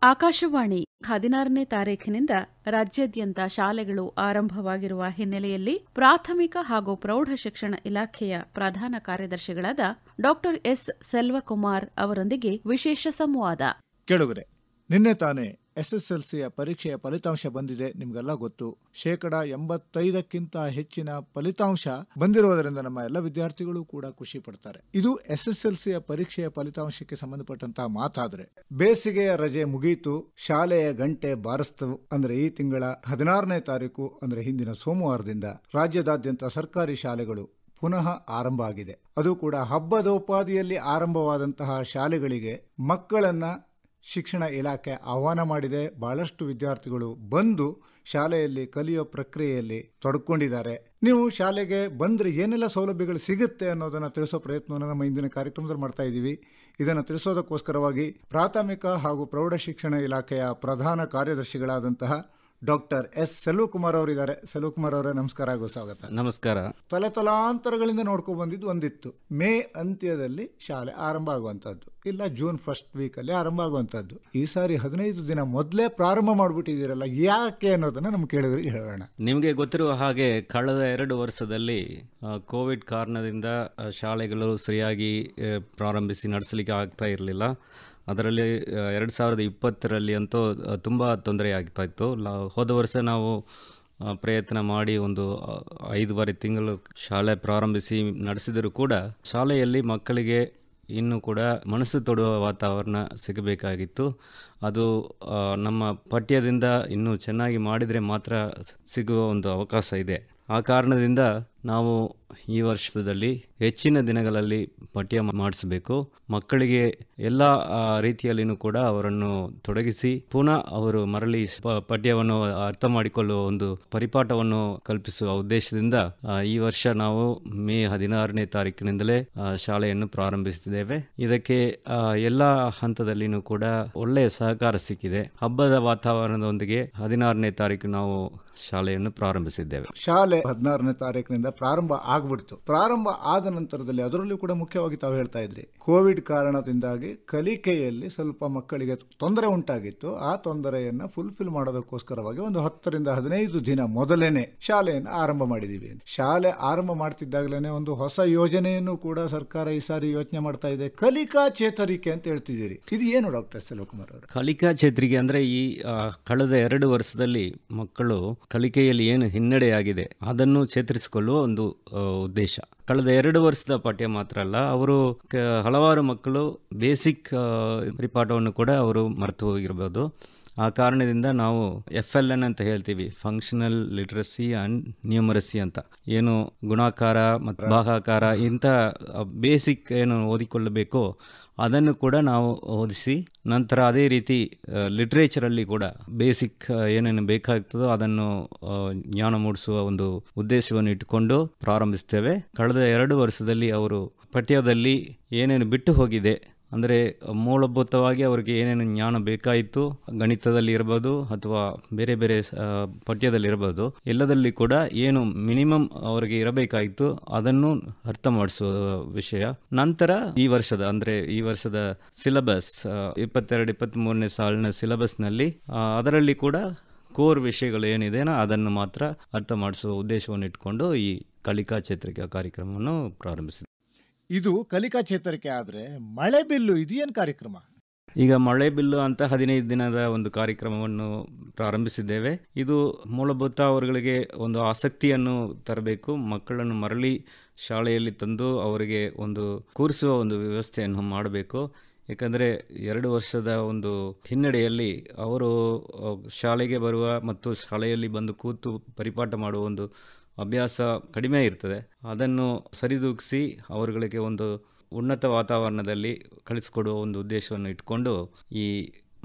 ಆಕಾಶವಾಣಿ 16ನೇ ತಾರೀಖಿನಿಂದ ರಾಜ್ಯಾದ್ಯಂತ ಶಾಲೆಗಳು ಆರಂಭವಾಗಿರುವ ಹಿನ್ನೆಲೆಯಲ್ಲಿ ಪ್ರಾಥಮಿಕ ಹಾಗೂ ಪ್ರೌಢ ಶಿಕ್ಷಣ ಇಲಾಖೆಯ ಪ್ರಧಾನ ಕಾರ್ಯದರ್ಶಿಗಳಾದ ಡಾ ಎಸ್ ಸೆಲ್ವಕುಮಾರ್ ಅವರೊಂದಿಗೆ ವಿಶೇಷ ಸಂವಾದ. ಕೇಳುಗರೆ, ನಿನ್ನೆ ತಾನೇ SSLCಯ ಪರೀಕ್ಷೆಯ ಫಲಿತಾಂಶ ಬಂದಿದೆ. ನಿಮಗೆಲ್ಲ ಗೊತ್ತು, 85% ಹೆಚ್ಚಿನ ಫಲಿತಾಂಶ ಬಂದಿರುವುದರಿಂದ ನಮ್ಮ ಎಲ್ಲ ವಿದ್ಯಾರ್ಥಿಗಳು ಕೂಡ ಖುಷಿ ಪಡ್ತಾರೆ. ಇದು SSLCಯ ಪರೀಕ್ಷೆಯ ಫಲಿತಾಂಶಕ್ಕೆ ಸಂಬಂಧಪಟ್ಟಂತಹ ಮಾತಾದ್ರೆ, ಬೇಸಿಗೆಯ ರಜೆ ಮುಗಿಯಿತು, ಶಾಲೆಯ ಗಂಟೆ ಬಾರಿಸ್ತವು. ಅಂದ್ರೆ ಈ ತಿಂಗಳ 16ನೇ ತಾರೀಕು ಅಂದ್ರೆ ಹಿಂದಿನ ಸೋಮವಾರದಿಂದ ರಾಜ್ಯದಾದ್ಯಂತ ಸರ್ಕಾರಿ ಶಾಲೆಗಳು ಪುನಃ ಆರಂಭ ಆಗಿದೆ. ಅದು ಕೂಡ ಹಬ್ಬದೋಪಾದಿಯಲ್ಲಿ ಆರಂಭವಾದಂತಹ ಶಾಲೆಗಳಿಗೆ ಮಕ್ಕಳನ್ನ ಶಿಕ್ಷಣ ಇಲಾಖೆ ಆಹ್ವಾನ ಮಾಡಿದೆ. ಬಹಳಷ್ಟು ವಿದ್ಯಾರ್ಥಿಗಳು ಬಂದು ಶಾಲೆಯಲ್ಲಿ ಕಲಿಯೋ ಪ್ರಕ್ರಿಯೆಯಲ್ಲಿ ತೊಡಕೊಂಡಿದ್ದಾರೆ. ನೀವು ಶಾಲೆಗೆ ಬಂದರೆ ಏನೆಲ್ಲ ಸೌಲಭ್ಯಗಳು ಸಿಗುತ್ತೆ ಅನ್ನೋದನ್ನು ತಿಳಿಸೋ ಪ್ರಯತ್ನವನ್ನು ನಮ್ಮ ಇಂದಿನ ಕಾರ್ಯಕ್ರಮದಲ್ಲಿ ಮಾಡ್ತಾ ಇದ್ದೀವಿ. ಇದನ್ನು ತಿಳಿಸೋದಕ್ಕೋಸ್ಕರವಾಗಿ ಪ್ರಾಥಮಿಕ ಹಾಗೂ ಪ್ರೌಢ ಶಿಕ್ಷಣ ಇಲಾಖೆಯ ಪ್ರಧಾನ ಕಾರ್ಯದರ್ಶಿಗಳಾದಂತಹ ಡಾಕ್ಟರ್ ಎಸ್ ಸೆಲ್ವಕುಮಾರ್ ಅವರಿದ್ದಾರೆ. ಸೆಲ್ವಕುಮಾರ್ ಅವರೇ, ನಮಸ್ಕಾರ ಹಾಗೂ ಸ್ವಾಗತ. ನಮಸ್ಕಾರ. ತಲಾಂತರಗಳಿಂದ ನೋಡ್ಕೊಂಡು ಬಂದಿದ್ದು ಒಂದಿತ್ತು, ಮೇ ಅಂತ್ಯದಲ್ಲಿ ಶಾಲೆ ಆರಂಭ ಆಗುವಂಥದ್ದು, ಇಲ್ಲ ಜೂನ್ ಫಸ್ಟ್ ವೀಕಲ್ಲಿ ಆರಂಭ ಆಗುವಂಥದ್ದು. ಈ ಸಾರಿ 15 ದಿನ ಮೊದಲೇ ಪ್ರಾರಂಭ ಮಾಡಿಬಿಟ್ಟಿದ್ದೀರಲ್ಲ, ಯಾಕೆ ಅನ್ನೋದನ್ನ ನಮ್ಮ ಕೇಳುಗರಿಗೆ ಹೇಳೋಣ. ನಿಮಗೆ ಗೊತ್ತಿರುವ ಹಾಗೆ ಕಳೆದ 2 ವರ್ಷದಲ್ಲಿ ಕೋವಿಡ್ ಕಾರಣದಿಂದ ಶಾಲೆಗಳು ಸರಿಯಾಗಿ ಪ್ರಾರಂಭಿಸಿ ನಡೆಸಲಿಕ್ಕೆ ಆಗ್ತಾ ಇರಲಿಲ್ಲ. ಅದರಲ್ಲಿ 2020ರಲ್ಲಿ ಅಂತೂ ತುಂಬ ತೊಂದರೆ ಆಗ್ತಾ ಇತ್ತು. ಹೋದ ವರ್ಷ ನಾವು ಪ್ರಯತ್ನ ಮಾಡಿ ಒಂದು 5 ತಿಂಗಳು ಶಾಲೆ ಪ್ರಾರಂಭಿಸಿ ನಡೆಸಿದರೂ ಕೂಡ ಶಾಲೆಯಲ್ಲಿ ಮಕ್ಕಳಿಗೆ ಇನ್ನೂ ಕೂಡ ಮನಸ್ಸು ತೊಡುವ ವಾತಾವರಣ ಸಿಗಬೇಕಾಗಿತ್ತು. ಅದು ನಮ್ಮ ಪಠ್ಯದಿಂದ ಇನ್ನೂ ಚೆನ್ನಾಗಿ ಮಾಡಿದರೆ ಮಾತ್ರ ಸಿಗುವ ಒಂದು ಅವಕಾಶ ಇದೆ. ಆ ಕಾರಣದಿಂದ ನಾವು ಈ ವರ್ಷದಲ್ಲಿ ಹೆಚ್ಚಿನ ದಿನಗಳಲ್ಲಿ ಪಠ್ಯ ಮಾಡಿಸಬೇಕು. ಮಕ್ಕಳಿಗೆ ಎಲ್ಲ ರೀತಿಯಲ್ಲಿಯೂ ಕೂಡ ಅವರನ್ನು ತೊಡಗಿಸಿ ಪುನಃ ಅವರು ಮರಳಿ ಪಠ್ಯವನ್ನು ಅರ್ಥ ಮಾಡಿಕೊಳ್ಳುವ ಒಂದು ಪರಿಪಾಠವನ್ನು ಕಲ್ಪಿಸುವ ಉದ್ದೇಶದಿಂದ ಈ ವರ್ಷ ನಾವು ಮೇ 16ನೇ ತಾರೀಕಿನಿಂದಲೇ ಶಾಲೆಯನ್ನು ಪ್ರಾರಂಭಿಸುತ್ತಿದ್ದೇವೆ. ಇದಕ್ಕೆ ಎಲ್ಲ ಹಂತದಲ್ಲಿಯೂ ಕೂಡ ಒಳ್ಳೆಯ ಸಹಕಾರ ಸಿಕ್ಕಿದೆ. ಹಬ್ಬದ ವಾತಾವರಣದೊಂದಿಗೆ 16ನೇ ತಾರೀಕು ನಾವು ಶಾಲೆಯನ್ನು ಪ್ರಾರಂಭಿಸಿದ್ದೇವೆ. ಶಾಲೆ 16ನೇ ತಾರೀಕಿನಿಂದ ಪ್ರಾರಂಭ ಆಗ್ಬಿಡ್ತು. ಪ್ರಾರಂಭ ಆದ ನಂತರದಲ್ಲಿ ಅದರಲ್ಲೂ ಕೂಡ ಮುಖ್ಯವಾಗಿ ತಾವು ಹೇಳ್ತಾ ಇದ್ರಿ, ಕೋವಿಡ್ ಕಾರಣದಿಂದಾಗಿ ಕಲಿಕೆಯಲ್ಲಿ ಸ್ವಲ್ಪ ಮಕ್ಕಳಿಗೆ ತೊಂದರೆ ಉಂಟಾಗಿತ್ತು. ಆ ತೊಂದರೆಯನ್ನ ಫುಲ್ಫಿಲ್ ಮಾಡೋದಕ್ಕೋಸ್ಕರವಾಗಿ ಒಂದು 10ರಿಂದ 15 ದಿನ ಮೊದಲೇನೆ ಶಾಲೆಯನ್ನು ಆರಂಭ ಮಾಡಿದೀವಿ. ಶಾಲೆ ಆರಂಭ ಮಾಡ್ತಿದ್ದಾಗಲೇ ಒಂದು ಹೊಸ ಯೋಜನೆಯನ್ನು ಕೂಡ ಸರ್ಕಾರ ಈ ಸಾರಿ ಯೋಚನೆ ಮಾಡ್ತಾ ಇದೆ, ಕಲಿಕಾ ಚೇತರಿಕೆ ಅಂತ ಹೇಳ್ತಿದ್ದೀರಿ. ಇದು ಏನು ಡಾಕ್ಟರ್ ಸೆಲ್ವಕುಮಾರ್ ಅವರು? ಕಲಿಕಾ ಚೇತರಿಕೆ ಅಂದ್ರೆ ಈ ಕಳೆದ 2 ವರ್ಷದಲ್ಲಿ ಮಕ್ಕಳು ಕಲಿಕೆಯಲ್ಲಿ ಏನು ಹಿನ್ನಡೆಯಾಗಿದೆ ಅದನ್ನು ಚೇತರಿಸಿಕೊಳ್ಳುವ ಒಂದು ಉದ್ದೇಶ. ಕಳೆದ 2 ವರ್ಷದ ಪಠ್ಯ ಮಾತ್ರ ಅಲ್ಲ, ಅವರು ಹಲವಾರು ಮಕ್ಕಳು ಬೇಸಿಕ್ ಪರಿಪಾಠವನ್ನು ಕೂಡ ಅವರು ಮರೆತು ಹೋಗಿರಬಹುದು. ಆ ಕಾರಣದಿಂದ ನಾವು FLN ಅಂತ ಹೇಳ್ತೀವಿ, ಫಂಕ್ಷನಲ್ ಲಿಟ್ರಸಿ ಆ್ಯಂಡ್ ನ್ಯೂಮರಸಿ ಅಂತ. ಏನು ಗುಣಾಕಾರ ಮತ್ತು ಭಾಗಾಕಾರ ಇಂಥ ಬೇಸಿಕ್ ಏನು ಓದಿಕೊಳ್ಳಬೇಕೋ ಅದನ್ನು ಕೂಡ ನಾವು ಓದಿಸಿ, ನಂತರ ಅದೇ ರೀತಿ ಲಿಟ್ರೇಚರಲ್ಲಿ ಕೂಡ ಬೇಸಿಕ್ ಏನೇನು ಬೇಕಾಗ್ತದೋ ಅದನ್ನು ಜ್ಞಾನ ಮೂಡಿಸುವ ಒಂದು ಉದ್ದೇಶವನ್ನು ಇಟ್ಟುಕೊಂಡು ಪ್ರಾರಂಭಿಸ್ತೇವೆ. ಕಳೆದ 2 ವರ್ಷದಲ್ಲಿ ಅವರು ಪಠ್ಯದಲ್ಲಿ ಏನೇನು ಬಿಟ್ಟು ಹೋಗಿದೆ, ಅಂದರೆ ಮೂಲಭೂತವಾಗಿ ಅವರಿಗೆ ಏನೇನು ಜ್ಞಾನ ಬೇಕಾಯಿತು, ಗಣಿತದಲ್ಲಿ ಇರ್ಬೋದು ಅಥವಾ ಬೇರೆ ಬೇರೆ ಪಠ್ಯದಲ್ಲಿ ಇರ್ಬೋದು, ಎಲ್ಲದಲ್ಲಿ ಕೂಡ ಏನು ಮಿನಿಮಮ್ ಅವರಿಗೆ ಇರಬೇಕಾಯಿತು ಅದನ್ನು ಅರ್ಥ ಮಾಡಿಸುವ ವಿಷಯ. ನಂತರ ಈ ವರ್ಷದ ಸಿಲೆಬಸ್ 22-23ನೇ ಸಾಲಿನ ಸಿಲೆಬಸ್ನಲ್ಲಿ ಅದರಲ್ಲಿ ಕೂಡ ಕೋರ್ ವಿಷಯಗಳು ಏನಿದೆ ಅದನ್ನು ಮಾತ್ರ ಅರ್ಥ ಮಾಡಿಸುವ ಉದ್ದೇಶವನ್ನು ಇಟ್ಕೊಂಡು ಈ ಕಲಿಕಾ ಚೇತರಿಕೆ ಕಾರ್ಯಕ್ರಮವನ್ನು ಪ್ರಾರಂಭಿಸಿದೆ. ಇದು ಕಲಿಕಾ ಚೇತರಿಕೆ ಆದರೆ ಮಳೆ ಬಿಲ್ಲು ಇದೇನು ಕಾರ್ಯಕ್ರಮ? ಈಗ ಮಳೆ ಬಿಲ್ಲು ಅಂತ 15 ದಿನದ ಒಂದು ಕಾರ್ಯಕ್ರಮವನ್ನು ಪ್ರಾರಂಭಿಸಿದ್ದೇವೆ. ಇದು ಮೂಲಭೂತ ಅವರುಗಳಿಗೆ ಒಂದು ಆಸಕ್ತಿಯನ್ನು ತರಬೇಕು, ಮಕ್ಕಳನ್ನು ಮರಳಿ ಶಾಲೆಯಲ್ಲಿ ತಂದು ಅವರಿಗೆ ಒಂದು ಕೂರಿಸುವ ಒಂದು ವ್ಯವಸ್ಥೆಯನ್ನು ಮಾಡಬೇಕು. ಯಾಕಂದರೆ 2 ವರ್ಷದ ಒಂದು ಹಿನ್ನಡೆಯಲ್ಲಿ ಅವರು ಶಾಲೆಗೆ ಬರುವ ಮತ್ತು ಶಾಲೆಯಲ್ಲಿ ಬಂದು ಕೂತು ಪರಿಪಾಠ ಮಾಡುವ ಒಂದು ಅಭ್ಯಾಸ ಕಡಿಮೆ ಇರ್ತದೆ. ಅದನ್ನು ಸರಿದೂಗಿಸಿ ಅವರುಗಳಿಗೆ ಒಂದು ಉನ್ನತ ವಾತಾವರಣದಲ್ಲಿ ಕಳಿಸಿಕೊಡುವ ಒಂದು ಉದ್ದೇಶವನ್ನು ಇಟ್ಕೊಂಡು ಈ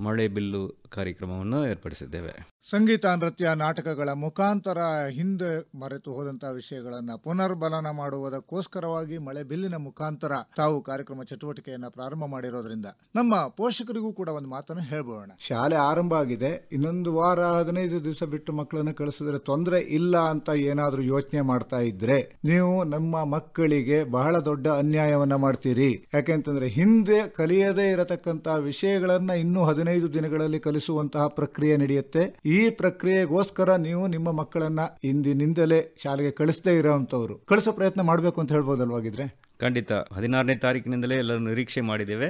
ಮಳೆ ಬಿಲ್ಲು ಕಾರ್ಯಕ್ರಮವನ್ನು ಏರ್ಪಡಿಸಿದ್ದೇವೆ. ಸಂಗೀತ, ನೃತ್ಯ, ನಾಟಕಗಳ ಮುಖಾಂತರ ಹಿಂದೆ ಮರೆತು ಹೋದಂತಹ ವಿಷಯಗಳನ್ನ ಪುನರ್ಬಲನ ಮಾಡುವುದಕ್ಕೋಸ್ಕರವಾಗಿ ಮಳೆ ಬಿಲ್ಲಿನ ಮುಖಾಂತರ ತಾವು ಕಾರ್ಯಕ್ರಮ ಚಟುವಟಿಕೆಯನ್ನ ಪ್ರಾರಂಭ ಮಾಡಿರೋದ್ರಿಂದ ನಮ್ಮ ಪೋಷಕರಿಗೂ ಕೂಡ ಒಂದು ಮಾತನ್ನು ಹೇಳ್ಬೋಣ. ಶಾಲೆ ಆರಂಭ ಆಗಿದೆ, ಇನ್ನೊಂದು ವಾರ 15 ದಿವಸ ಬಿಟ್ಟು ಮಕ್ಕಳನ್ನ ಕಳಿಸಿದ್ರೆ ತೊಂದರೆ ಇಲ್ಲ ಅಂತ ಏನಾದ್ರೂ ಯೋಚನೆ ಮಾಡ್ತಾ ಇದ್ರೆ ನೀವು ನಮ್ಮ ಮಕ್ಕಳಿಗೆ ಬಹಳ ದೊಡ್ಡ ಅನ್ಯಾಯವನ್ನ ಮಾಡ್ತೀರಿ. ಯಾಕೆಂತಂದ್ರೆ ಹಿಂದೆ ಕಲಿಯದೇ ಇರತಕ್ಕಂತ ವಿಷಯಗಳನ್ನ ಇನ್ನೂ 15 ದಿನಗಳಲ್ಲಿ ಕಲಿಸುವಂತಹ ಪ್ರಕ್ರಿಯೆ ನಡೆಯುತ್ತೆ. ಈ ಪ್ರಕ್ರಿಯೆಗೋಸ್ಕರ ನೀವು ನಿಮ್ಮ ಮಕ್ಕಳನ್ನ ಇಂದಿನಿಂದಲೇ ಶಾಲೆಗೆ ಕಳಿಸದೇ ಇರೋಂಥವ್ರು ಕಳಿಸೋ ಪ್ರಯತ್ನ ಮಾಡಬೇಕು ಅಂತ ಹೇಳ್ಬೋದಲ್ವಾಗಿದ್ರೆ? ಖಂಡಿತ 16ನೇ ತಾರೀಕಿನಿಂದಲೇ ಎಲ್ಲರೂ ನಿರೀಕ್ಷೆ ಮಾಡಿದ್ದೇವೆ.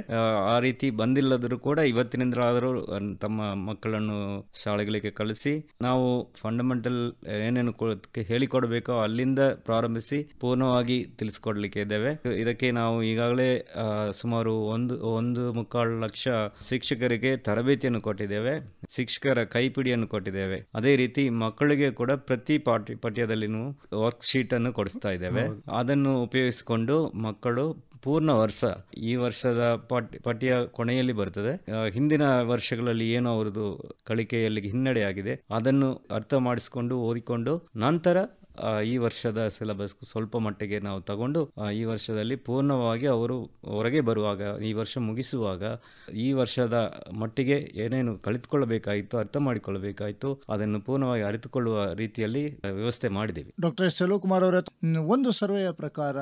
ಆ ರೀತಿ ಬಂದಿಲ್ಲದರೂ ಕೂಡ ಇವತ್ತಿನಿಂದಲಾದರೂ ತಮ್ಮ ಮಕ್ಕಳನ್ನು ಶಾಲೆಗಳಿಗೆ ಕಳಿಸಿ ನಾವು ಫಂಡಮೆಂಟಲ್ ಏನೇನು ಹೇಳಿಕೊಡ್ಬೇಕೋ ಅಲ್ಲಿಂದ ಪ್ರಾರಂಭಿಸಿ ಪೂರ್ಣವಾಗಿ ತಿಳಿಸ್ಕೊಡ್ಲಿಕ್ಕೆ ಇದ್ದೇವೆ. ಇದಕ್ಕೆ ನಾವು ಈಗಾಗಲೇ ಸುಮಾರು 1.25 ಲಕ್ಷ ಶಿಕ್ಷಕರಿಗೆ ತರಬೇತಿಯನ್ನು ಕೊಟ್ಟಿದ್ದೇವೆ, ಶಿಕ್ಷಕರ ಕೈಪಿಡಿಯನ್ನು ಕೊಟ್ಟಿದ್ದೇವೆ. ಅದೇ ರೀತಿ ಮಕ್ಕಳಿಗೆ ಕೂಡ ಪ್ರತಿ ಪಠ್ಯದಲ್ಲಿ ವರ್ಕ್ ಶೀಟ್ ಅನ್ನು ಕೊಡಿಸ್ತಾ ಇದ್ದೇವೆ. ಅದನ್ನು ಉಪಯೋಗಿಸಿಕೊಂಡು ಮಕ್ಕಳು ಪೂರ್ಣ ವರ್ಷ, ಈ ವರ್ಷದ ಪಠ್ಯ ಕೊನೆಯಲ್ಲಿ ಬರ್ತದೆ, ಹಿಂದಿನ ವರ್ಷಗಳಲ್ಲಿ ಏನು ಅವರದು ಕಲಿಕೆಯಲ್ಲಿ ಹಿನ್ನಡೆಯಾಗಿದೆ ಅದನ್ನು ಅರ್ಥ ಮಾಡಿಸಿಕೊಂಡು ಓದಿಕೊಂಡು ನಂತರ ಈ ವರ್ಷದ ಸಿಲೆಬಸ್ ಸ್ವಲ್ಪ ಮಟ್ಟಿಗೆ ನಾವು ತಗೊಂಡು ಈ ವರ್ಷದಲ್ಲಿ ಪೂರ್ಣವಾಗಿ ಅವರು ಹೊರಗೆ ಬರುವಾಗ, ಈ ವರ್ಷ ಮುಗಿಸುವಾಗ ಈ ವರ್ಷದ ಮಟ್ಟಿಗೆ ಏನೇನು ಕಲಿತುಕೊಳ್ಳಬೇಕಾಯಿತು, ಅರ್ಥ ಮಾಡಿಕೊಳ್ಳಬೇಕಾಯಿತು ಅದನ್ನು ಪೂರ್ಣವಾಗಿ ಅರಿತುಕೊಳ್ಳುವ ರೀತಿಯಲ್ಲಿ ವ್ಯವಸ್ಥೆ ಮಾಡಿದ್ದೇವೆ. ಡಾಕ್ಟರ್ ಸೆಲ್ವಕುಮಾರ್ ಅವರ ಒಂದು ಸರ್ವೆಯ ಪ್ರಕಾರ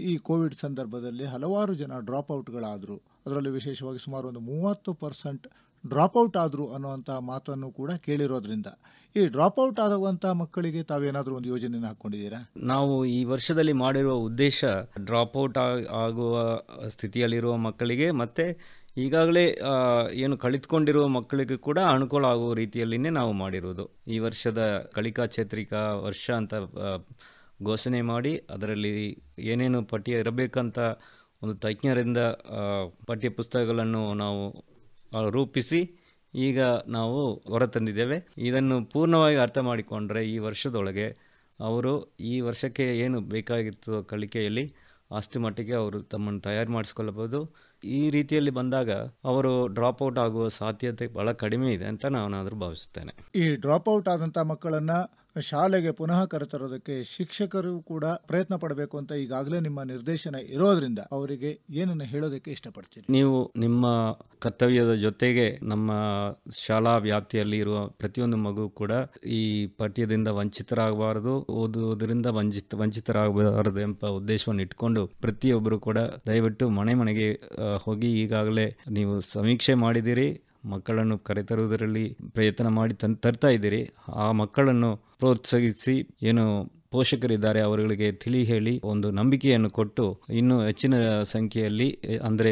ಈ ಕೋವಿಡ್ ಸಂದರ್ಭದಲ್ಲಿ ಹಲವಾರು ಜನ ಡ್ರಾಪ್ಔಟ್ಗಳಾದರು. ಅದರಲ್ಲಿ ವಿಶೇಷವಾಗಿ ಸುಮಾರು ಒಂದು 30% ಡ್ರಾಪ್ಔಟ್ ಆದರು ಅನ್ನುವಂಥ ಮಾತನ್ನು ಕೂಡ ಕೇಳಿರೋದ್ರಿಂದ ಈ ಡ್ರಾಪ್ಔಟ್ ಆಗುವಂಥ ಮಕ್ಕಳಿಗೆ ತಾವೇನಾದರೂ ಒಂದು ಯೋಜನೆಯನ್ನು ಹಾಕ್ಕೊಂಡಿದ್ದೀರಾ? ನಾವು ಈ ವರ್ಷದಲ್ಲಿ ಮಾಡಿರುವ ಉದ್ದೇಶ ಡ್ರಾಪ್ಔಟ್ ಆಗುವ ಸ್ಥಿತಿಯಲ್ಲಿರುವ ಮಕ್ಕಳಿಗೆ ಮತ್ತು ಈಗಾಗಲೇ ಏನು ಕಲಿತುಕೊಂಡಿರುವ ಮಕ್ಕಳಿಗೆ ಕೂಡ ಅನುಕೂಲ ಆಗುವ ರೀತಿಯಲ್ಲಿನೇ ನಾವು ಮಾಡಿರೋದು. ಈ ವರ್ಷದ ಕಲಿಕಾ ಚೇತ್ರಿಕಾ ವರ್ಷ ಅಂತ ಘೋಷಣೆ ಮಾಡಿ ಅದರಲ್ಲಿ ಏನೇನು ಪಠ್ಯ ಇರಬೇಕಂತ ಒಂದು ತಜ್ಞರಿಂದ ಪಠ್ಯ ಪುಸ್ತಕಗಳನ್ನು ನಾವು ರೂಪಿಸಿ ಈಗ ನಾವು ಹೊರತಂದಿದ್ದೇವೆ. ಇದನ್ನು ಪೂರ್ಣವಾಗಿ ಅರ್ಥ ಮಾಡಿಕೊಂಡ್ರೆ ಈ ವರ್ಷದೊಳಗೆ ಅವರು ಈ ವರ್ಷಕ್ಕೆ ಏನು ಬೇಕಾಗಿತ್ತು ಕಲಿಕೆಯಲ್ಲಿ ಅಷ್ಟು ಮಟ್ಟಿಗೆ ಅವರು ತಮ್ಮನ್ನು ತಯಾರು ಮಾಡಿಸ್ಕೊಳ್ಳಬಹುದು. ಈ ರೀತಿಯಲ್ಲಿ ಬಂದಾಗ ಅವರು ಡ್ರಾಪ್ಔಟ್ ಆಗುವ ಸಾಧ್ಯತೆ ಬಹಳ ಕಡಿಮೆ ಇದೆ ಅಂತ ನಾನಾದರೂ ಭಾವಿಸುತ್ತೇನೆ. ಈ ಡ್ರಾಪ್ಔಟ್ ಆದಂಥ ಮಕ್ಕಳನ್ನು ಶಾಲೆಗೆ ಪುನಃ ಕರೆತರೋದಕ್ಕೆ ಶಿಕ್ಷಕರು ಕೂಡ ಪ್ರಯತ್ನ ಪಡಬೇಕು ಅಂತ ಈಗಾಗಲೇ ನಿಮ್ಮ ನಿರ್ದೇಶನ ಇರೋದ್ರಿಂದ ಅವರಿಗೆ ಏನನ್ನು ಹೇಳೋದಕ್ಕೆ ಇಷ್ಟಪಡ್ತೀರಿ? ನೀವು ನಿಮ್ಮ ಕರ್ತವ್ಯದ ಜೊತೆಗೆ ನಮ್ಮ ಶಾಲಾ ವ್ಯಾಪ್ತಿಯಲ್ಲಿ ಇರುವ ಪ್ರತಿಯೊಂದು ಮಗು ಕೂಡ ಈ ಪಠ್ಯದಿಂದ ವಂಚಿತರಾಗಬಾರದು, ಓದುವುದರಿಂದ ವಂಚಿತರಾಗಬಾರದು ಎಂಬ ಉದ್ದೇಶವನ್ನು ಇಟ್ಕೊಂಡು ಪ್ರತಿಯೊಬ್ಬರು ಕೂಡ ದಯವಿಟ್ಟು ಮನೆಗೆ ಹೋಗಿ ಈಗಾಗಲೇ ನೀವು ಸಮೀಕ್ಷೆ ಮಾಡಿದಿರಿ, ಮಕ್ಕಳನ್ನು ಕರೆತರುವುದರಲ್ಲಿ ಪ್ರಯತ್ನ ಮಾಡಿ ತರ್ತಾ ಇದ್ದೀರಿ. ಆ ಮಕ್ಕಳನ್ನು ಪ್ರೋತ್ಸಾಹಿಸಿ ಏನು ಪೋಷಕರಿದ್ದಾರೆ ಅವರುಗಳಿಗೆ ತಿಳಿ ಹೇಳಿ ಒಂದು ನಂಬಿಕೆಯನ್ನು ಕೊಟ್ಟು ಇನ್ನೂ ಹೆಚ್ಚಿನ ಸಂಖ್ಯೆಯಲ್ಲಿ ಅಂದರೆ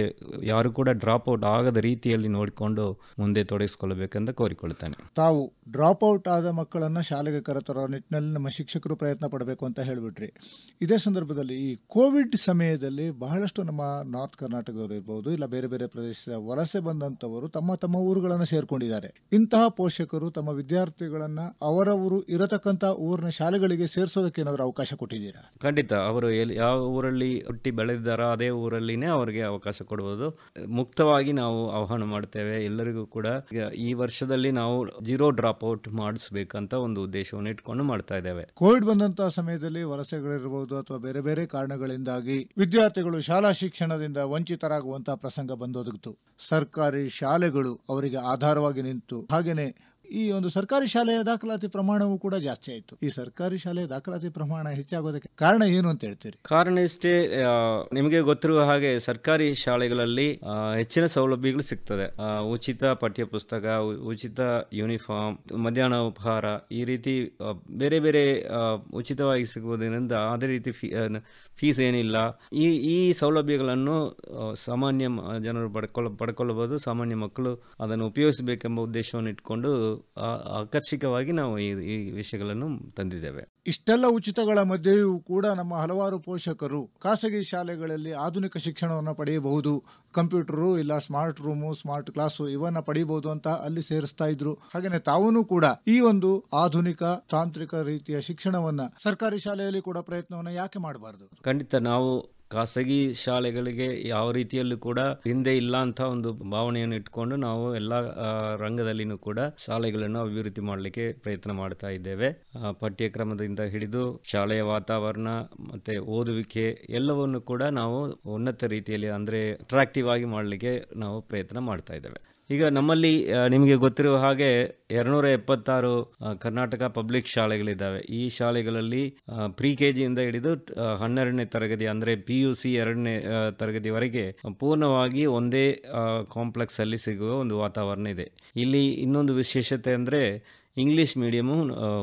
ಯಾರು ಕೂಡ ಡ್ರಾಪ್ಔಟ್ ಆಗದ ರೀತಿಯಲ್ಲಿ ನೋಡಿಕೊಂಡು ಮುಂದೆ ತೊಡಗಿಸಿಕೊಳ್ಳಬೇಕೆಂದು ಕೋರಿಕೊಳ್ಳುತ್ತೇನೆ. ತಾವು ಡ್ರಾಪ್ಔಟ್ ಆದ ಮಕ್ಕಳನ್ನು ಶಾಲೆಗೆ ಕರೆತರೋ ನಿಟ್ಟಿನಲ್ಲಿ ನಮ್ಮ ಶಿಕ್ಷಕರು ಪ್ರಯತ್ನ ಪಡಬೇಕು ಅಂತ ಹೇಳಿಬಿಟ್ರಿ. ಇದೇ ಸಂದರ್ಭದಲ್ಲಿ ಈ ಕೋವಿಡ್ ಸಮಯದಲ್ಲಿ ಬಹಳಷ್ಟು ನಮ್ಮ ನಾರ್ತ್ ಕರ್ನಾಟಕದವರು ಇರ್ಬೋದು, ಇಲ್ಲ ಬೇರೆ ಬೇರೆ ಪ್ರದೇಶದ ವಲಸೆ ಬಂದಂಥವರು ತಮ್ಮ ಊರುಗಳನ್ನು ಸೇರ್ಕೊಂಡಿದ್ದಾರೆ. ಇಂತಹ ಪೋಷಕರು ತಮ್ಮ ವಿದ್ಯಾರ್ಥಿಗಳನ್ನು ಅವರ ಊರು ಇರತಕ್ಕಂಥ ಊರಿನ ಶಾಲೆಗಳಿಗೆ ಸೇರಿಸೋದಕ್ಕೆ ಏನಾದರೂ ಅವಕಾಶ ಕೊಟ್ಟಿದ್ದೀರಾ? ಖಂಡಿತ. ಅವರು ಯಾವ ಊರಲ್ಲಿ ಹುಟ್ಟಿ ಬೆಳೆದಿದ್ದಾರೋ ಅದೇ ಊರಲ್ಲಿನೇ ಅವರಿಗೆ ಅವಕಾಶ ಕೊಡಬಹುದು. ಮುಕ್ತವಾಗಿ ನಾವು ಆಹ್ವಾನ ಮಾಡ್ತೇವೆ ಎಲ್ಲರಿಗೂ ಕೂಡ. ಈ ವರ್ಷದಲ್ಲಿ ನಾವು 0 ಡ್ರಾಪ್ಔಟ್ ಮಾಡಿಸ್ಬೇಕಂತ ಒಂದು ಉದ್ದೇಶವನ್ನು ಇಟ್ಕೊಂಡು ಮಾಡ್ತಾ ಇದ್ದೇವೆ. ಕೋವಿಡ್ ಬಂದಂತಹ ಸಮಯದಲ್ಲಿ ವಲಸೆಗಳಿರಬಹುದು ಅಥವಾ ಬೇರೆ ಬೇರೆ ಕಾರಣಗಳಿಂದಾಗಿ ವಿದ್ಯಾರ್ಥಿಗಳು ಶಾಲಾ ಶಿಕ್ಷಣದಿಂದ ವಂಚಿತರಾಗುವಂತಹ ಪ್ರಸಂಗ ಬಂದೊದಗಿತು. ಸರ್ಕಾರಿ ಶಾಲೆಗಳು ಅವರಿಗೆ ಆಧಾರವಾಗಿ ನಿಂತು ಹಾಗೇನೆ ಈ ಒಂದು ಸರ್ಕಾರಿ ಶಾಲೆಯ ದಾಖಲಾತಿ ಪ್ರಮಾಣವೂ ಕೂಡ ಜಾಸ್ತಿ ಆಯಿತು. ಈ ಸರ್ಕಾರಿ ಶಾಲೆಯ ದಾಖಲಾತಿ ಪ್ರಮಾಣ ಹೆಚ್ಚಾಗೋದಕ್ಕೆ ಕಾರಣ ಏನು ಅಂತ ಹೇಳ್ತೀರಿ? ಕಾರಣ ಇಷ್ಟೇ, ನಿಮಗೆ ಗೊತ್ತಿರುವ ಹಾಗೆ ಸರ್ಕಾರಿ ಶಾಲೆಗಳಲ್ಲಿ ಹೆಚ್ಚಿನ ಸೌಲಭ್ಯಗಳು ಸಿಗ್ತದೆ. ಉಚಿತ ಪಠ್ಯ ಪುಸ್ತಕ, ಉಚಿತ ಯೂನಿಫಾರ್ಮ್, ಮಧ್ಯಾಹ್ನ ಉಪಹಾರ, ಈ ರೀತಿ ಬೇರೆ ಬೇರೆ ಉಚಿತವಾಗಿ ಸಿಗುವುದರಿಂದ ಅದೇ ರೀತಿ ಫೀಸ್ ಏನಿಲ್ಲ. ಈ ಸೌಲಭ್ಯಗಳನ್ನು ಸಾಮಾನ್ಯ ಜನರು ಪಡ್ಕೊಳ್ಳಬಹುದು. ಸಾಮಾನ್ಯ ಮಕ್ಕಳು ಅದನ್ನು ಉಪಯೋಗಿಸಬೇಕೆಂಬ ಉದ್ದೇಶವನ್ನು ಇಟ್ಕೊಂಡು ಆಕರ್ಷಕವಾಗಿ ನಾವು ಈ ವಿಷಯಗಳನ್ನು ತಂದಿದ್ದೇವೆ. ಇಷ್ಟೆಲ್ಲ ಉಚಿತಗಳ ಮಧ್ಯೆಯೂ ಕೂಡ ನಮ್ಮ ಹಲವಾರು ಪೋಷಕರು ಖಾಸಗಿ ಶಾಲೆಗಳಲ್ಲಿ ಆಧುನಿಕ ಶಿಕ್ಷಣವನ್ನು ಪಡೆಯಬಹುದು, ಕಂಪ್ಯೂಟರು ಇಲ್ಲ ಸ್ಮಾರ್ಟ್ ರೂಮು, ಸ್ಮಾರ್ಟ್ ಕ್ಲಾಸು ಇವನ್ನ ಪಡೆಯಬಹುದು ಅಂತ ಅಲ್ಲಿ ಸೇರಿಸ್ತಾ ಇದ್ರು. ಹಾಗೇನೆ ತಾವೂ ಕೂಡ ಈ ಒಂದು ಆಧುನಿಕ ತಾಂತ್ರಿಕ ರೀತಿಯ ಶಿಕ್ಷಣವನ್ನ ಸರ್ಕಾರಿ ಶಾಲೆಯಲ್ಲಿ ಕೂಡ ಪ್ರಯತ್ನವನ್ನ ಯಾಕೆ ಮಾಡಬಾರದು? ಖಂಡಿತ. ನಾವು ಖಾಸಗಿ ಶಾಲೆಗಳಿಗೆ ಯಾವ ರೀತಿಯಲ್ಲೂ ಕೂಡ ಹಿಂದೆ ಇಲ್ಲ ಅಂತ ಒಂದು ಭಾವನೆಯನ್ನು ಇಟ್ಕೊಂಡು ನಾವು ಎಲ್ಲ ರಂಗದಲ್ಲಿನೂ ಕೂಡ ಶಾಲೆಗಳನ್ನು ಅಭಿವೃದ್ಧಿ ಮಾಡಲಿಕ್ಕೆ ಪ್ರಯತ್ನ ಮಾಡ್ತಾ ಇದ್ದೇವೆ. ಪಠ್ಯಕ್ರಮದಿಂದ ಹಿಡಿದು ಶಾಲೆಯ ವಾತಾವರಣ ಮತ್ತೆ ಓದುವಿಕೆ ಎಲ್ಲವನ್ನು ಕೂಡ ನಾವು ಉನ್ನತ ರೀತಿಯಲ್ಲಿ ಅಂದರೆ ಅಟ್ರಾಕ್ಟಿವ್ ಆಗಿ ಮಾಡಲಿಕ್ಕೆ ನಾವು ಪ್ರಯತ್ನ ಮಾಡ್ತಾ ಇದ್ದೇವೆ. ಈಗ ನಮ್ಮಲ್ಲಿ ನಿಮಗೆ ಗೊತ್ತಿರುವ ಹಾಗೆ 276 ಕರ್ನಾಟಕ ಪಬ್ಲಿಕ್ ಶಾಲೆಗಳಿದ್ದಾವೆ. ಈ ಶಾಲೆಗಳಲ್ಲಿ ಪ್ರಿ ಕೆಜಿಯಿಂದ ಹಿಡಿದು 12ನೇ ತರಗತಿ ಅಂದರೆ PUC 2ನೇ ತರಗತಿವರೆಗೆ ಪೂರ್ಣವಾಗಿ ಒಂದೇ ಕಾಂಪ್ಲೆಕ್ಸ್ ಅಲ್ಲಿ ಸಿಗುವ ಒಂದು ವಾತಾವರಣ ಇದೆ. ಇಲ್ಲಿ ಇನ್ನೊಂದು ವಿಶೇಷತೆ ಅಂದರೆ ಇಂಗ್ಲಿಷ್ ಮೀಡಿಯಮು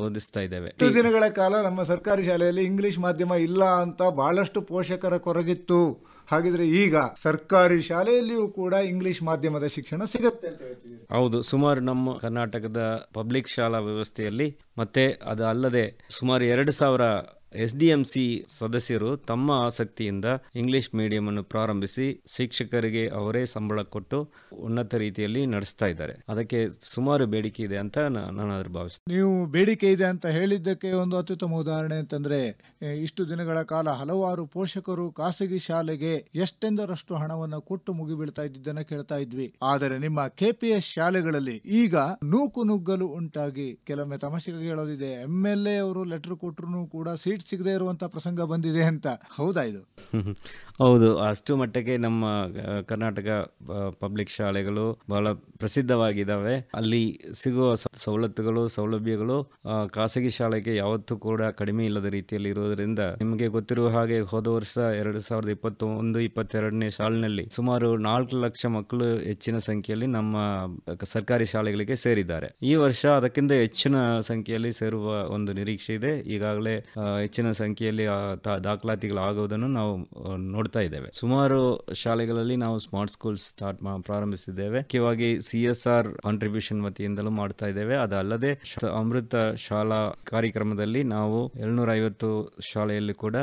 ಓದಿಸ್ತಾ ಇದ್ದೇವೆ. ಇಷ್ಟು ದಿನಗಳ ಕಾಲ ನಮ್ಮ ಸರ್ಕಾರಿ ಶಾಲೆಯಲ್ಲಿ ಇಂಗ್ಲಿಷ್ ಮಾಧ್ಯಮ ಇಲ್ಲ ಅಂತ ಬಹಳಷ್ಟು ಪೋಷಕರ ಕೊರಗಿತ್ತು. ಹಾಗಿದ್ರೆ ಈಗ ಸರ್ಕಾರಿ ಶಾಲೆಯಲ್ಲಿಯೂ ಕೂಡ ಇಂಗ್ಲಿಷ್ ಮಾಧ್ಯಮದ ಶಿಕ್ಷಣ ಸಿಗುತ್ತೆ ಅಂತ ಹೇಳ್ತಿದ್ದೀರಿ. ಹೌದು, ಸುಮಾರು ನಮ್ಮ ಕರ್ನಾಟಕದ ಪಬ್ಲಿಕ್ ಶಾಲಾ ವ್ಯವಸ್ಥೆಯಲ್ಲಿ ಮತ್ತೆ ಅದು ಅಲ್ಲದೆ ಸುಮಾರು 2000 SDMC ಸದಸ್ಯರು ತಮ್ಮ ಆಸಕ್ತಿಯಿಂದ ಇಂಗ್ಲಿಷ್ ಮೀಡಿಯಂ ಅನ್ನು ಪ್ರಾರಂಭಿಸಿ ಶಿಕ್ಷಕರಿಗೆ ಅವರೇ ಸಂಬಳ ಕೊಟ್ಟು ಉನ್ನತ ರೀತಿಯಲ್ಲಿ ನಡೆಸ್ತಾ ಇದ್ದಾರೆ. ಅದಕ್ಕೆ ಸುಮಾರು ಬೇಡಿಕೆ ಇದೆ ಅಂತ ನಾನು ಭಾವಿಸ್ತೇನೆ. ನೀವು ಬೇಡಿಕೆ ಇದೆ ಅಂತ ಹೇಳಿದ್ದಕ್ಕೆ ಒಂದು ಅತ್ಯುತ್ತಮ ಉದಾಹರಣೆ ಅಂತಂದ್ರೆ, ಇಷ್ಟು ದಿನಗಳ ಕಾಲ ಹಲವಾರು ಪೋಷಕರು ಖಾಸಗಿ ಶಾಲೆಗೆ ಎಷ್ಟೆಂದರಷ್ಟು ಹಣವನ್ನು ಕೊಟ್ಟು ಮುಗಿಬೀಳ್ತಾ ಇದ್ದನ್ನ ಕೇಳ್ತಾ ಇದ್ವಿ. ಆದರೆ ನಿಮ್ಮ KPS ಶಾಲೆಗಳಲ್ಲಿ ಈಗ ನೂಕು ನುಗ್ಗಲು ಉಂಟಾಗಿ ಕೆಲವೊಮ್ಮೆ ತಮಾಷೆಗೆ ಹೇಳೋದಿದೆ, MLA ಅವರು ಲೆಟರ್ ಕೊಟ್ಟರು ಕೂಡ ಸೀಟ್ ಸಿಗದೆ ಇರುವಂತ ಪ್ರಸಂಗ ಬಂದಿದೆ ಅಂತ. ಹೌದಾ ಇದು? ಹೌದು, ಅಷ್ಟು ಮಟ್ಟಕ್ಕೆ ನಮ್ಮ ಕರ್ನಾಟಕ ಪಬ್ಲಿಕ್ ಶಾಲೆಗಳು ಬಹಳ ಪ್ರಸಿದ್ಧವಾಗಿದ್ದಾವೆ. ಅಲ್ಲಿ ಸಿಗುವ ಸವಲತ್ತುಗಳು ಸೌಲಭ್ಯಗಳು ಖಾಸಗಿ ಶಾಲೆಗೆ ಯಾವತ್ತೂ ಕೂಡ ಕಡಿಮೆ ಇಲ್ಲದ ರೀತಿಯಲ್ಲಿ ಇರುವುದರಿಂದ ನಿಮಗೆ ಗೊತ್ತಿರುವ ಹಾಗೆ ಹೋದ ವರ್ಷ 2021-22ನೇ ಸಾಲಿನಲ್ಲಿ ಸುಮಾರು 4 ಲಕ್ಷ ಮಕ್ಕಳು ಹೆಚ್ಚಿನ ಸಂಖ್ಯೆಯಲ್ಲಿ ನಮ್ಮ ಸರ್ಕಾರಿ ಶಾಲೆಗಳಿಗೆ ಸೇರಿದ್ದಾರೆ. ಈ ವರ್ಷ ಅದಕ್ಕಿಂತ ಹೆಚ್ಚಿನ ಸಂಖ್ಯೆಯಲ್ಲಿ ಸೇರುವ ಒಂದು ನಿರೀಕ್ಷೆ ಇದೆ. ಈಗಾಗಲೇ ಹೆಚ್ಚಿನ ಸಂಖ್ಯೆಯಲ್ಲಿ ದಾಖಲಾತಿಗಳು ಆಗುವುದನ್ನು ನಾವು ನೋಡ್ತಾ ಇದ್ದೇವೆ. ಸುಮಾರು ಶಾಲೆಗಳಲ್ಲಿ ನಾವು ಸ್ಮಾರ್ಟ್ ಸ್ಕೂಲ್ ಪ್ರಾರಂಭಿಸಿದ್ದೇವೆ. ಮುಖ್ಯವಾಗಿ CSR ಕಾಂಟ್ರಿಬ್ಯೂಷನ್ ವತಿಯಿಂದಲೂ ಮಾಡ್ತಾ ಇದ್ದೇವೆ. ಅದಲ್ಲದೆ ಅಮೃತ ಶಾಲಾ ಕಾರ್ಯಕ್ರಮದಲ್ಲಿ ನಾವು 750 ಶಾಲೆಯಲ್ಲಿ ಕೂಡ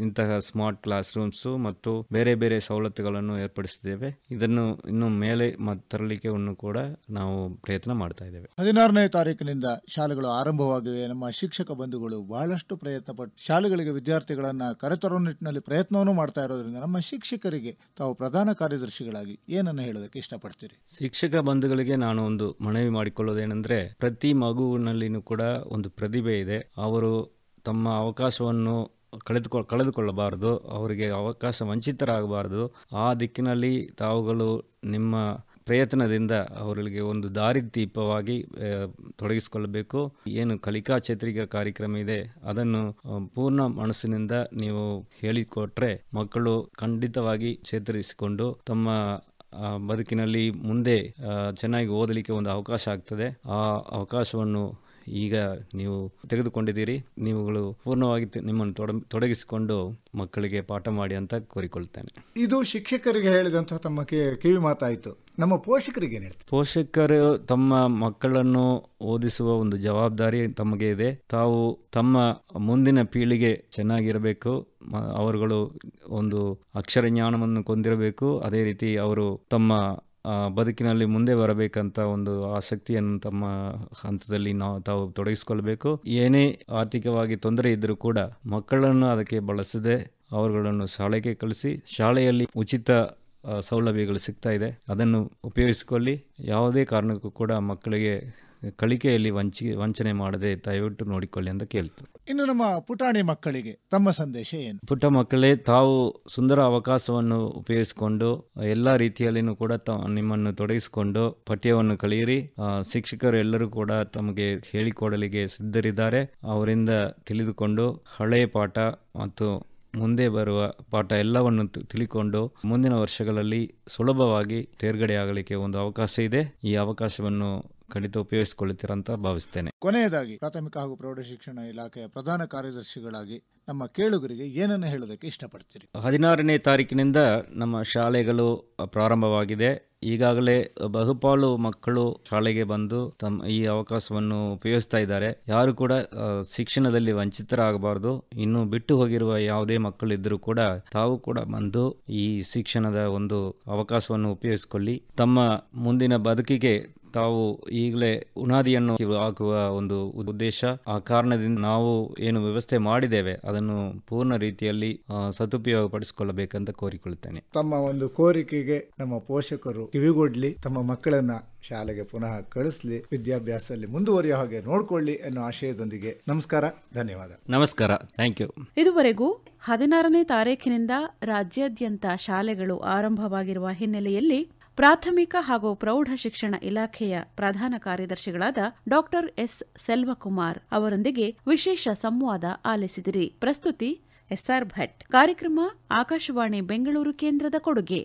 ಇಂತಹ ಸ್ಮಾರ್ಟ್ ಕ್ಲಾಸ್ ರೂಮ್ಸ್ ಮತ್ತು ಬೇರೆ ಬೇರೆ ಸವಲತ್ತುಗಳನ್ನು ಏರ್ಪಡಿಸಿದ್ದೇವೆ. ಇದನ್ನು ಇನ್ನು ಮೇಲೆ ತರಲಿಕ್ಕೆ ಕೂಡ ನಾವು ಪ್ರಯತ್ನ ಮಾಡ್ತಾ ಇದ್ದೇವೆ. 16ನೇ ತಾರೀಕಿನಿಂದ ಶಾಲೆಗಳು ಆರಂಭವಾಗಿವೆ. ನಮ್ಮ ಶಿಕ್ಷಕ ಬಂಧುಗಳು ಬಹಳಷ್ಟು ಪ್ರಯತ್ನ ಪಟ್ಟು ಶಾಲೆಗಳಿಗೆ ವಿದ್ಯಾರ್ಥಿಗಳನ್ನ ಕರೆತರೋ ನಿಟ್ಟಿನಲ್ಲಿ ಪ್ರಯತ್ನವನ್ನು ಮಾಡ್ತಾ ಇರೋದ್ರಿಂದ ನಮ್ಮ ಶಿಕ್ಷಕರಿಗೆ ತಾವು ಪ್ರಧಾನ ಕಾರ್ಯದರ್ಶಿಗಳಾಗಿ ಏನನ್ನು ಹೇಳೋದಕ್ಕೆ ಇಷ್ಟಪಡ್ತೀರಿ? ಶಿಕ್ಷಕ ಬಂಧುಗಳಿಗೆ ನಾನು ಒಂದು ಮನವಿ ಮಾಡಿಕೊಳ್ಳೋದೇನೆಂದ್ರೆ, ಪ್ರತಿ ಮಗುವಿನಲ್ಲಿನೂ ಕೂಡ ಒಂದು ಪ್ರತಿಭೆ ಇದೆ. ಅವರು ತಮ್ಮ ಅವಕಾಶವನ್ನು ಕಳೆದುಕೊಳ್ಳಬಾರದು, ಅವರಿಗೆ ಅವಕಾಶ ವಂಚಿತರಾಗಬಾರದು. ಆ ದಿಕ್ಕಿನಲ್ಲಿ ತಾವುಗಳು ನಿಮ್ಮ ಪ್ರಯತ್ನದಿಂದ ಅವರಿಗೆ ಒಂದು ದಾರಿದೀಪವಾಗಿ ತೊಡಗಿಸಿಕೊಳ್ಳಬೇಕು. ಏನು ಕಲಿಕಾ ಚೇತರಿಕಾ ಕಾರ್ಯಕ್ರಮ ಇದೆ ಅದನ್ನು ಪೂರ್ಣ ಮನಸ್ಸಿನಿಂದ ನೀವು ಹೇಳಿಕೊಟ್ರೆ ಮಕ್ಕಳು ಖಂಡಿತವಾಗಿ ಚೇತರಿಸಿಕೊಂಡು ತಮ್ಮ ಬದುಕಿನಲ್ಲಿ ಮುಂದೆ ಚೆನ್ನಾಗಿ ಓದಲಿಕ್ಕೆ ಒಂದು ಅವಕಾಶ ಆಗ್ತದೆ. ಆ ಅವಕಾಶವನ್ನು ಈಗ ನೀವು ತೆಗೆದುಕೊಂಡಿದ್ದೀರಿ. ನೀವುಗಳು ಪೂರ್ಣವಾಗಿ ನಿಮ್ಮನ್ನು ತೊಡಗಿಸಿಕೊಂಡು ಮಕ್ಕಳಿಗೆ ಪಾಠ ಮಾಡಿ ಅಂತ ಕೋರಿಕೊಳ್ತೇನೆ. ಇದು ಶಿಕ್ಷಕರಿಗೆ ಹೇಳಿದಂತಹ ತಮ್ಮ ಕಿವಿ ಮಾತಾಯಿತು. ನಮ್ಮ ಪೋಷಕರಿಗೆ ಏನು ಹೇಳ್ತಾರೆ? ಪೋಷಕರು ತಮ್ಮ ಮಕ್ಕಳನ್ನು ಓದಿಸುವ ಒಂದು ಜವಾಬ್ದಾರಿ ತಮಗೆ ಇದೆ. ತಾವು ತಮ್ಮ ಮುಂದಿನ ಪೀಳಿಗೆ ಚೆನ್ನಾಗಿರಬೇಕು, ಅವರುಗಳು ಒಂದು ಅಕ್ಷರ ಜ್ಞಾನವನ್ನು ಹೊಂದಿರಬೇಕು. ಅದೇ ರೀತಿ ಅವರು ತಮ್ಮ ಬದುಕಿನಲ್ಲಿ ಮುಂದೆ ಬರಬೇಕಂತ ಒಂದು ಆಸಕ್ತಿಯನ್ನು ತಮ್ಮ ಹಂತದಲ್ಲಿ ತಾವು ತೊಡಗಿಸಿಕೊಳ್ಬೇಕು. ಏನೇ ಆರ್ಥಿಕವಾಗಿ ತೊಂದರೆ ಇದ್ದರೂ ಕೂಡ ಮಕ್ಕಳನ್ನು ಅದಕ್ಕೆ ಬಳಸದೆ ಅವರುಗಳನ್ನು ಶಾಲೆಗೆ ಕಳಿಸಿ, ಶಾಲೆಯಲ್ಲಿ ಉಚಿತ ಸೌಲಭ್ಯಗಳು ಸಿಗ್ತಾ ಇದೆ, ಅದನ್ನು ಉಪಯೋಗಿಸಿಕೊಳ್ಳಿ. ಯಾವುದೇ ಕಾರಣಕ್ಕೂ ಕೂಡ ಮಕ್ಕಳಿಗೆ ಕಲಿಕೆಯಲ್ಲಿ ವಂಚನೆ ಮಾಡದೆ ದಯವಿಟ್ಟು ನೋಡಿಕೊಳ್ಳಿ ಅಂತ ಕೇಳ್ತು. ಇನ್ನು ನಮ್ಮ ಪುಟಾಣಿ ಮಕ್ಕಳಿಗೆ ತಮ್ಮ ಸಂದೇಶ ಏನು? ಪುಟ್ಟ ಮಕ್ಕಳೇ, ತಾವು ಸುಂದರ ಅವಕಾಶವನ್ನು ಉಪಯೋಗಿಸಿಕೊಂಡು ಎಲ್ಲ ರೀತಿಯಲ್ಲಿನೂ ಕೂಡ ನಿಮ್ಮನ್ನು ತೊಡಗಿಸಿಕೊಂಡು ಪಠ್ಯವನ್ನು ಕಲಿಯಿರಿ. ಶಿಕ್ಷಕರು ಎಲ್ಲರೂ ಕೂಡ ತಮಗೆ ಹೇಳಿಕೊಡಲಿಕ್ಕೆ ಸಿದ್ಧರಿದ್ದಾರೆ. ಅವರಿಂದ ತಿಳಿದುಕೊಂಡು ಹಳೆಯ ಪಾಠ ಮತ್ತು ಮುಂದೆ ಬರುವ ಪಾಠ ಎಲ್ಲವನ್ನು ತಿಳಿಕೊಂಡು ಮುಂದಿನ ವರ್ಷಗಳಲ್ಲಿ ಸುಲಭವಾಗಿ ತೇರ್ಗಡೆಯಾಗಲಿಕ್ಕೆ ಒಂದು ಅವಕಾಶ ಇದೆ. ಈ ಅವಕಾಶವನ್ನು ಖಂಡಿತ ಉಪಯೋಗಿಸಿಕೊಳ್ಳುತ್ತೀರ ಅಂತ ಭಾವಿಸ್ತೇನೆ. ಕೊನೆಯದಾಗಿ ಪ್ರಾಥಮಿಕ ಹಾಗೂ ಪ್ರೌಢಶಿಕ್ಷಣ ಇಲಾಖೆಯ ಪ್ರಧಾನ ಕಾರ್ಯದರ್ಶಿಗಳಾಗಿ ನಮ್ಮ ಕೇಳುಗರಿಗೆ ಏನನ್ನು ಹೇಳೋದಕ್ಕೆ ಇಷ್ಟಪಡ್ತೀರಿ? 16ನೇ ತಾರೀಕಿನಿಂದ ನಮ್ಮ ಶಾಲೆಗಳು ಪ್ರಾರಂಭವಾಗಿದೆ. ಈಗಾಗಲೇ ಬಹುಪಾಲು ಮಕ್ಕಳು ಶಾಲೆಗೆ ಬಂದು ತಮ್ಮ ಈ ಅವಕಾಶವನ್ನು ಉಪಯೋಗಿಸ್ತಾ ಇದ್ದಾರೆ. ಯಾರು ಕೂಡ ಶಿಕ್ಷಣದಲ್ಲಿ ವಂಚಿತರಾಗಬಾರದು. ಇನ್ನು ಬಿಟ್ಟು ಹೋಗಿರುವ ಯಾವುದೇ ಮಕ್ಕಳಿದ್ದರೂ ಕೂಡ ತಾವು ಕೂಡ ಬಂದು ಈ ಶಿಕ್ಷಣದ ಒಂದು ಅವಕಾಶವನ್ನು ಉಪಯೋಗಿಸಿಕೊಳ್ಳಿ. ತಮ್ಮ ಮುಂದಿನ ಬದುಕಿಗೆ ತಾವು ಈಗಲೇ ಉನಾದಿಯನ್ನು ಹಾಕುವ ಒಂದು ಉದ್ದೇಶ. ಆ ಕಾರಣದಿಂದ ನಾವು ಏನು ವ್ಯವಸ್ಥೆ ಮಾಡಿದ್ದೇವೆ ಅದನ್ನು ಪೂರ್ಣ ರೀತಿಯಲ್ಲಿ ಸದುಪಯೋಗಪಡಿಸಿಕೊಳ್ಳಬೇಕಂತ ಕೋರಿಕೊಳ್ಳುತ್ತೇನೆ. ತಮ್ಮ ಒಂದು ಕೋರಿಕೆಗೆ ನಮ್ಮ ಪೋಷಕರು ಕಿವಿಗೊಡ್ಲಿ, ತಮ್ಮ ಮಕ್ಕಳನ್ನ ಶಾಲೆಗೆ ಪುನಃ ಕಳಿಸ್ಲಿ, ವಿದ್ಯಾಭ್ಯಾಸದಲ್ಲಿ ಮುಂದುವರಿಯೋ ಹಾಗೆ ನೋಡ್ಕೊಳ್ಳಿ ಎನ್ನುವ ಆಶಯದೊಂದಿಗೆ ನಮಸ್ಕಾರ, ಧನ್ಯವಾದ. ನಮಸ್ಕಾರ, ಥ್ಯಾಂಕ್ ಯು. ಇದುವರೆಗೂ 16ನೇ ತಾರೀಖಿನಿಂದ ರಾಜ್ಯಾದ್ಯಂತ ಶಾಲೆಗಳು ಆರಂಭವಾಗಿರುವ ಹಿನ್ನೆಲೆಯಲ್ಲಿ ಪ್ರಾಥಮಿಕ ಹಾಗೂ ಪ್ರೌಢ ಶಿಕ್ಷಣ ಇಲಾಖೆಯ ಪ್ರಧಾನ ಕಾರ್ಯದರ್ಶಿಗಳಾದ ಡಾಕ್ಟರ್ ಎಸ್ ಸೆಲ್ವಕುಮಾರ್ ಅವರೊಂದಿಗೆ ವಿಶೇಷ ಸಂವಾದ ಆಲಿಸಿದಿರಿ. ಪ್ರಸ್ತುತಿ ಎಸ್ಆರ್ ಭಟ್. ಕಾರ್ಯಕ್ರಮ ಆಕಾಶವಾಣಿ ಬೆಂಗಳೂರು ಕೇಂದ್ರದ ಕೊಡುಗೆ.